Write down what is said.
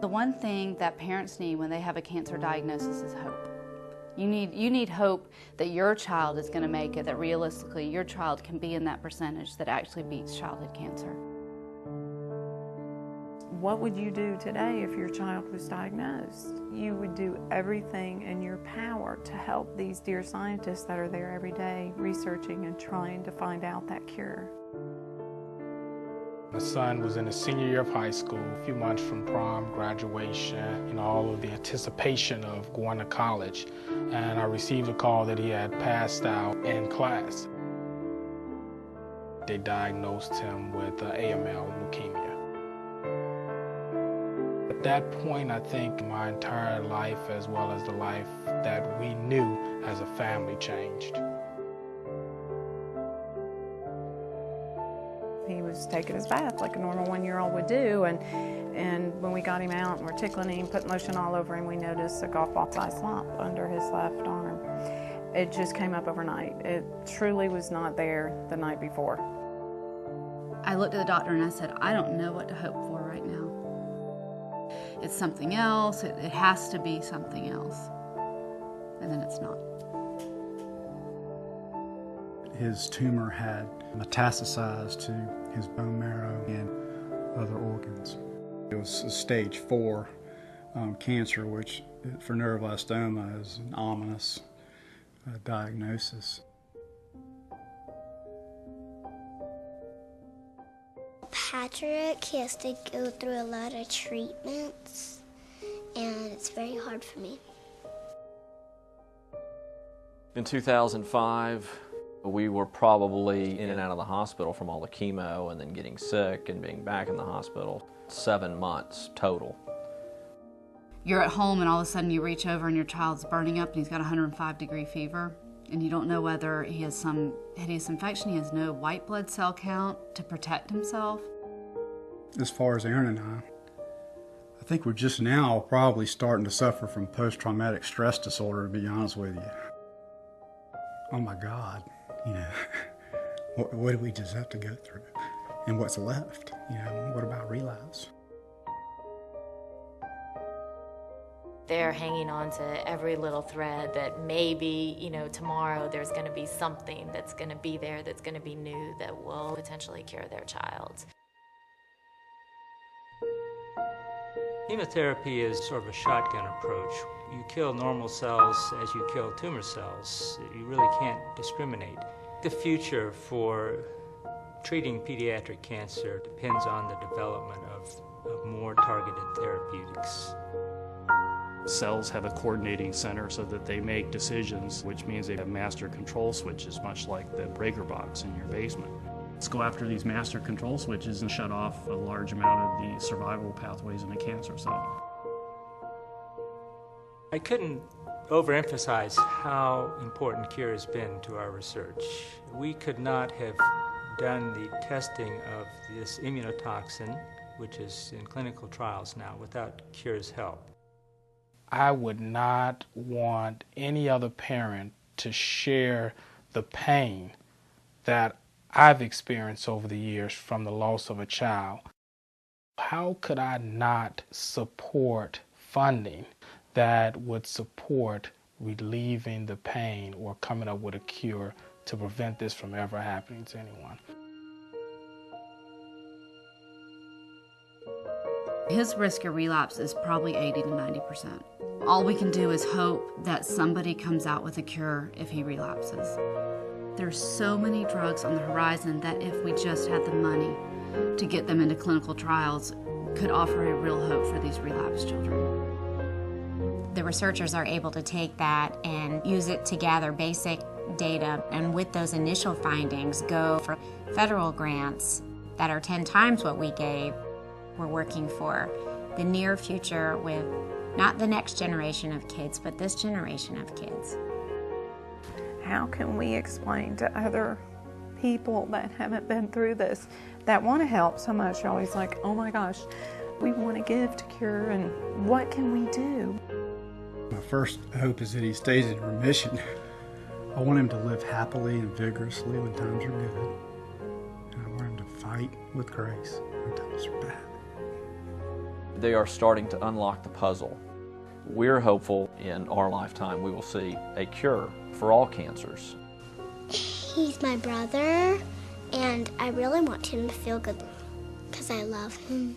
The one thing that parents need when they have a cancer diagnosis is hope. You need hope that your child is going to make it, that realistically your child can be in that percentage that actually beats childhood cancer. What would you do today if your child was diagnosed? You would do everything in your power to help these dear scientists that are there every day researching and trying to find out that cure. My son was in his senior year of high school, a few months from prom, graduation, all of the anticipation of going to college. And I received a call that he had passed out in class. They diagnosed him with AML, leukemia. At that point, I think my entire life, as well as the life that we knew as a family, changed. He was taking his bath like a normal one-year-old would do, and when we got him out and we're tickling him, putting lotion all over him, we noticed a golf ball-sized lump under his left arm. It just came up overnight. It truly was not there the night before. I looked at the doctor and I said, I don't know what to hope for right now. It's something else, it has to be something else. And then it's not. His tumor had metastasized to his bone marrow and other organs. It was a stage 4 cancer, which for neuroblastoma is an ominous diagnosis. Patrick, he has to go through a lot of treatments, and it's very hard for me. In 2005, we were probably in and out of the hospital from all the chemo and then getting sick and being back in the hospital. 7 months total. You're at home and all of a sudden you reach over and your child's burning up and he's got 105-degree fever and you don't know whether he has some hideous infection. He has no white blood cell count to protect himself. As far as Aaron and I think we're just now probably starting to suffer from post-traumatic stress disorder, to be honest with you. Oh my God. What do we just have to go through? And what's left? What about relapse? They're hanging on to every little thread that maybe, tomorrow there's going to be something that's going to be there, that's going to be new, that will potentially cure their child. Chemotherapy is sort of a shotgun approach. You kill normal cells as you kill tumor cells. You really can't discriminate. The future for treating pediatric cancer depends on the development of more targeted therapeutics. Cells have a coordinating center so that they make decisions, which means they have master control switches, much like the breaker box in your basement. Let's go after these master control switches and shut off a large amount of the survival pathways in a cancer cell. I couldn't overemphasize how important cure has been to our research. We could not have done the testing of this immunotoxin, which is in clinical trials now, without cure's help. I would not want any other parent to share the pain that I've experienced over the years from the loss of a child. How could I not support funding that would support relieving the pain or coming up with a cure to prevent this from ever happening to anyone? His risk of relapse is probably 80 to 90%. All we can do is hope that somebody comes out with a cure if he relapses. There's so many drugs on the horizon that if we just had the money to get them into clinical trials, could offer a real hope for these relapsed children. The researchers are able to take that and use it to gather basic data, and with those initial findings go for federal grants that are 10 times what we gave. We're working for the near future with not the next generation of kids, but this generation of kids. How can we explain to other people that haven't been through this, that want to help so much? You're always like, oh my gosh, we want to give to cure, and what can we do? My first hope is that he stays in remission. I want him to live happily and vigorously when times are good. And I want him to fight with grace when times are bad. They are starting to unlock the puzzle. We're hopeful in our lifetime we will see a cure for all cancers. He's my brother, and I really want him to feel good because I love him.